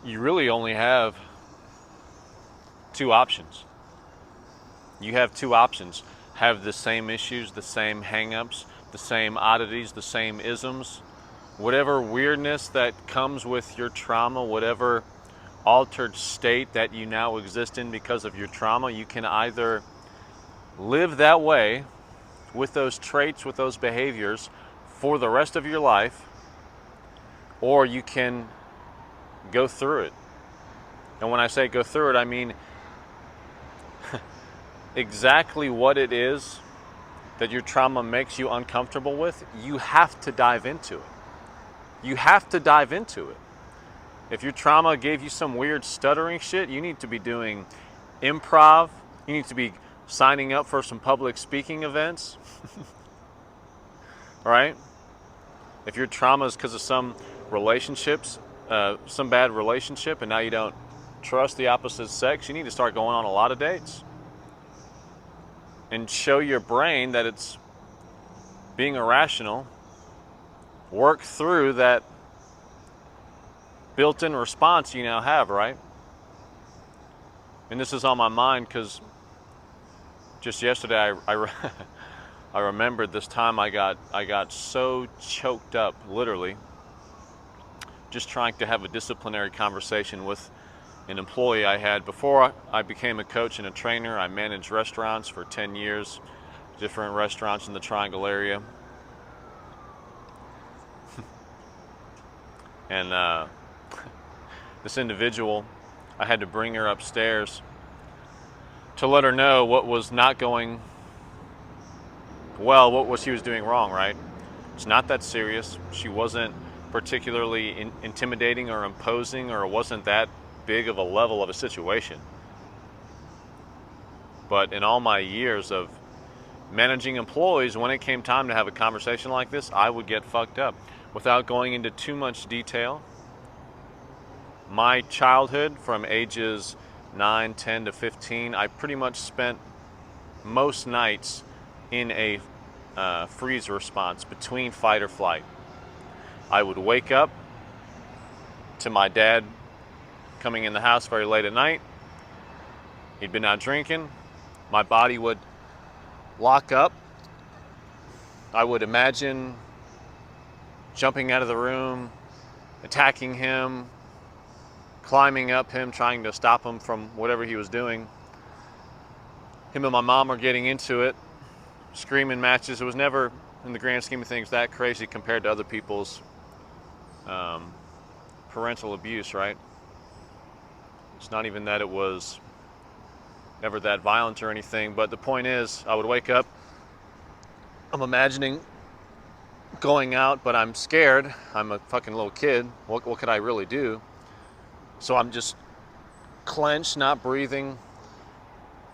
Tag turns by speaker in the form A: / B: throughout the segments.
A: you really only have two options. You have two options. Have the same issues, the same hangups, the same oddities, the same isms, whatever weirdness that comes with your trauma, whatever altered state that you now exist in because of your trauma, you can either live that way with those traits, with those behaviors for the rest of your life, or you can go through it. And when I say go through it, I mean exactly what it is that your trauma makes you uncomfortable with, you have to dive into it. You have to dive into it. If your trauma gave you some weird stuttering shit, you need to be doing improv. You need to be signing up for some public speaking events, right? If your trauma is because of some relationships, some bad relationship, and now you don't trust the opposite sex, you need to start going on a lot of dates and show your brain that it's being irrational. Work through that built-in response you now have, right? And this is on my mind because just yesterday I remembered this time I got so choked up, literally, just trying to have a disciplinary conversation with an employee I had. Before I became a coach and a trainer, I managed restaurants for 10 years, different restaurants in the Triangle area. And this individual, I had to bring her upstairs to let her know what was not going well, what she was doing wrong, right? It's not that serious. She wasn't particularly intimidating or imposing, or it wasn't that big of a level of a situation. But in all my years of managing employees, when it came time to have a conversation like this, I would get fucked up. Without going into too much detail, my childhood from ages 9, 10 to 15, I pretty much spent most nights in a freeze response between fight or flight. I would wake up to my dad coming in the house very late at night. He'd been out drinking. My body would lock up. I would imagine jumping out of the room, attacking him, climbing up him, trying to stop him from whatever he was doing. Him and my mom are getting into it, screaming matches. It was never, in the grand scheme of things, that crazy compared to other people's parental abuse, right? It's not even that it was ever that violent or anything, but the point is, I would wake up, I'm imagining going out, but I'm scared. I'm a fucking little kid. What could I really do? So I'm just clenched, not breathing,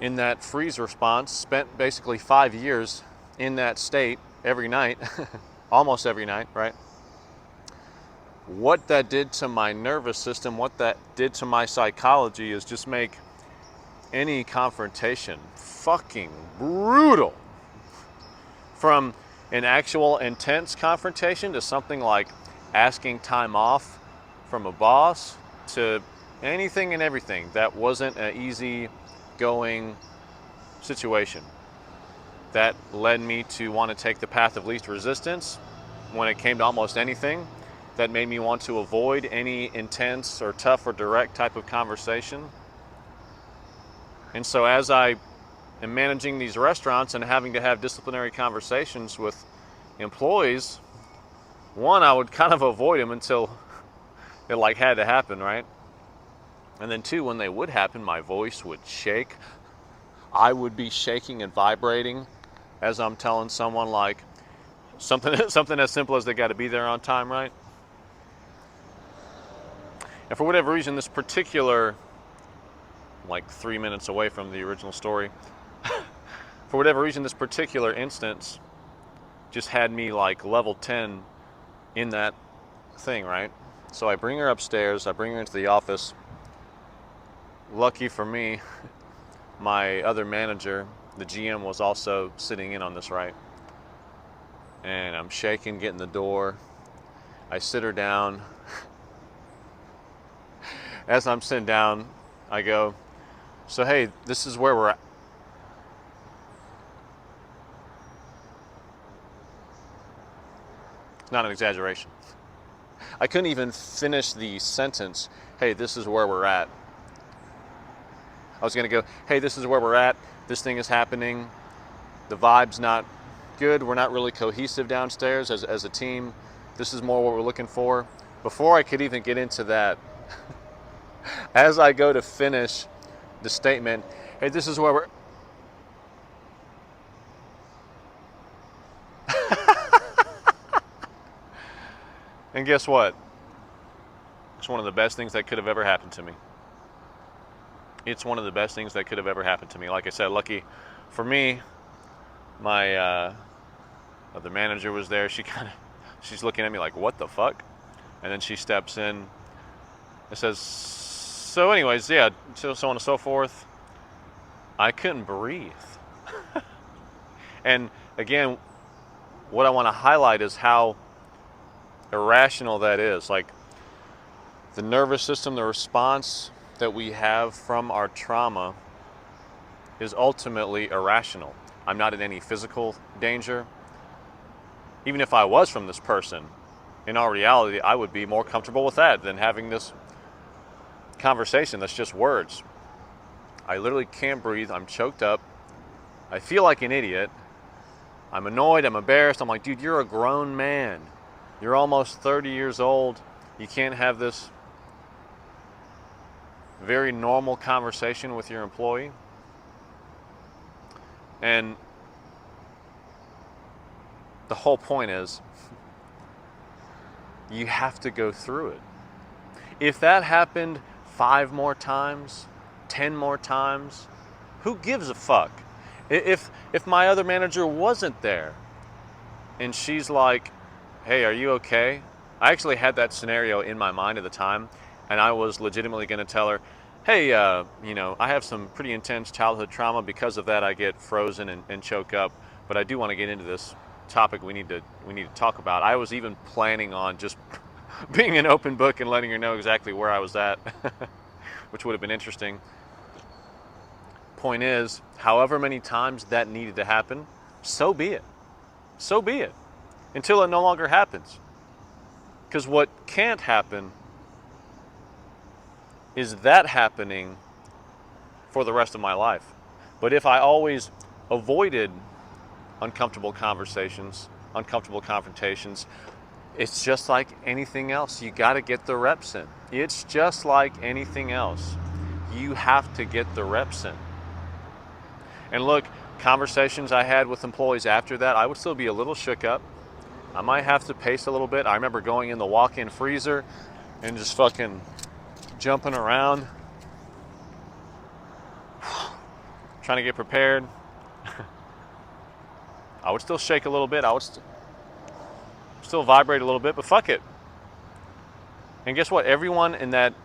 A: in that freeze response. Spent basically 5 years in that state every night, almost every night, right? What that did to my nervous system, what that did to my psychology, is just make any confrontation fucking brutal. From an actual intense confrontation to something like asking time off from a boss, to anything and everything that wasn't an easy going situation. That led me to want to take the path of least resistance when it came to almost anything. That made me want to avoid any intense or tough or direct type of conversation. And so as I am managing these restaurants and having to have disciplinary conversations with employees, one, I would kind of avoid them until it like had to happen, right? And then two, when they would happen, my voice would shake. I would be shaking and vibrating as I'm telling someone like something as simple as they got to be there on time, right? And for whatever reason, this particular, like 3 minutes away from the original story, for whatever reason, this particular instance just had me like level 10 in that thing, right? So I bring her upstairs, I bring her into the office. Lucky for me, my other manager, the GM, was also sitting in on this, right? And I'm shaking, getting the door. I sit her down. As I'm sitting down, I go, so hey, this is where we're at. It's not an exaggeration. I couldn't even finish the sentence, hey, this is where we're at. I was going to go, hey, this is where we're at. This thing is happening. The vibe's not good. We're not really cohesive downstairs as a team. This is more what we're looking for. Before I could even get into that, as I go to finish the statement, hey, this is where we're... And guess what? It's one of the best things that could have ever happened to me. It's one of the best things that could have ever happened to me. Like I said, lucky for me, my the manager was there. She's looking at me like, what the fuck? And then she steps in and says, so anyways, yeah, so on and so forth. I couldn't breathe. And again, what I want to highlight is how irrational that is. Like, the nervous system, the response that we have from our trauma is ultimately irrational. I'm not in any physical danger. Even if I was from this person, in all reality, I would be more comfortable with that than having this conversation that's just words. I literally can't breathe. I'm choked up. I feel like an idiot. I'm annoyed. I'm embarrassed. I'm like, dude, you're a grown man. You're almost 30 years old. You can't have this very normal conversation with your employee. And the whole point is, you have to go through it. If that happened 5 more times, 10 more times, who gives a fuck? If my other manager wasn't there and she's like, hey, are you okay? I actually had that scenario in my mind at the time, and I was legitimately going to tell her, hey, I have some pretty intense childhood trauma. Because of that, I get frozen and choke up. But I do want to get into this topic we need to talk about. I was even planning on just being an open book and letting her know exactly where I was at, which would have been interesting. Point is, however many times that needed to happen, so be it. So be it. Until it no longer happens. Because what can't happen is that happening for the rest of my life. But if I always avoided uncomfortable conversations, uncomfortable confrontations, it's just like anything else. You got to get the reps in. It's just like anything else. You have to get the reps in. And look, conversations I had with employees after that, I would still be a little shook up. I might have to pace a little bit. I remember going in the walk-in freezer and just fucking jumping around, trying to get prepared. I would still shake a little bit. I would still vibrate a little bit, but fuck it. And guess what? Everyone in that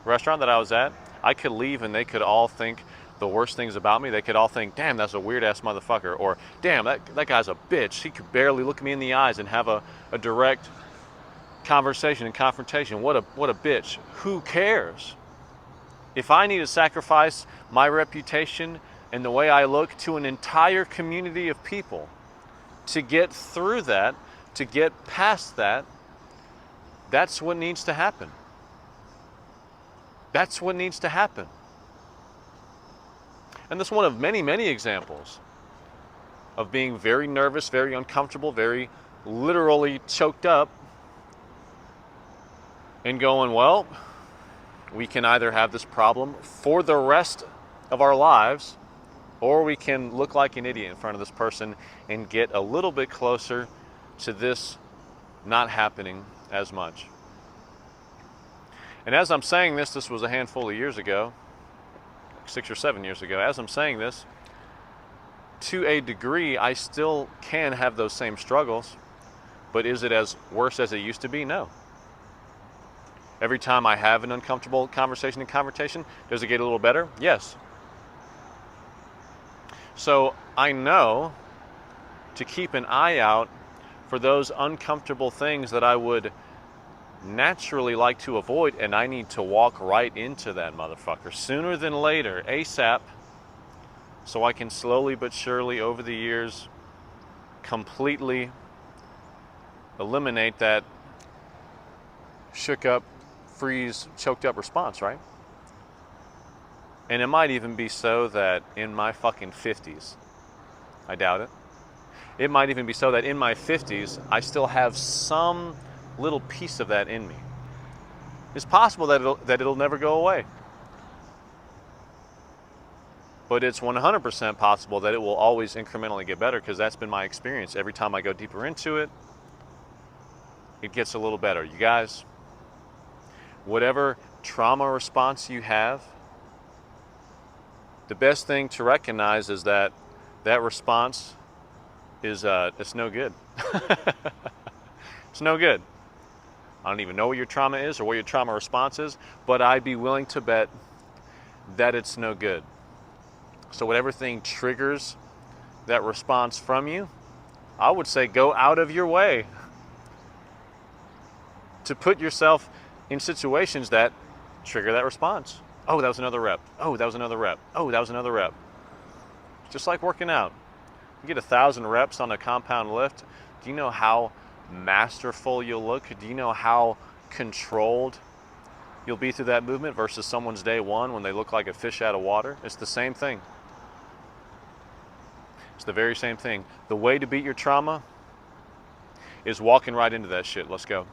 A: restaurant that I was at, I could leave and they could all think the worst things about me. They could all think, damn, that's a weird ass motherfucker, or damn, that guy's a bitch. He could barely look me in the eyes and have a direct conversation and confrontation. What a bitch. Who cares? If I need to sacrifice my reputation and the way I look to an entire community of people to get through that, to get past that, that's what needs to happen. That's what needs to happen. And that's one of many, many examples of being very nervous, very uncomfortable, very literally choked up, and going, well, we can either have this problem for the rest of our lives, or we can look like an idiot in front of this person and get a little bit closer to this not happening as much. And as I'm saying this was a handful of years ago, 6 or 7 years ago. As I'm saying this, to a degree, I still can have those same struggles, but is it as worse as it used to be? No. Every time I have an uncomfortable conversation and confrontation, does it get a little better? Yes. So I know to keep an eye out for those uncomfortable things that I would naturally like to avoid, and I need to walk right into that motherfucker sooner than later, ASAP, so I can slowly but surely over the years completely eliminate that shook up, freeze, choked up response, right? And it might even be so that in my fucking 50s, I doubt it. It might even be so that in my 50s, I still have some little piece of that in me. It's possible that it'll never go away. But it's 100% possible that it will always incrementally get better, because that's been my experience. Every time I go deeper into it, it gets a little better. You guys, whatever trauma response you have, the best thing to recognize is that that response is it's no good. It's no good. I don't even know what your trauma is or what your trauma response is, but I'd be willing to bet that it's no good. So whatever thing triggers that response from you, I would say go out of your way to put yourself in situations that trigger that response. Oh, that was another rep. Oh, that was another rep. Oh, that was another rep. Just like working out. You get 1,000 reps on a compound lift. Do you know how masterful you'll look? Do you know how controlled you'll be through that movement versus someone's day one when they look like a fish out of water? It's the same thing. It's the very same thing. The way to beat your trauma is walking right into that shit. Let's go.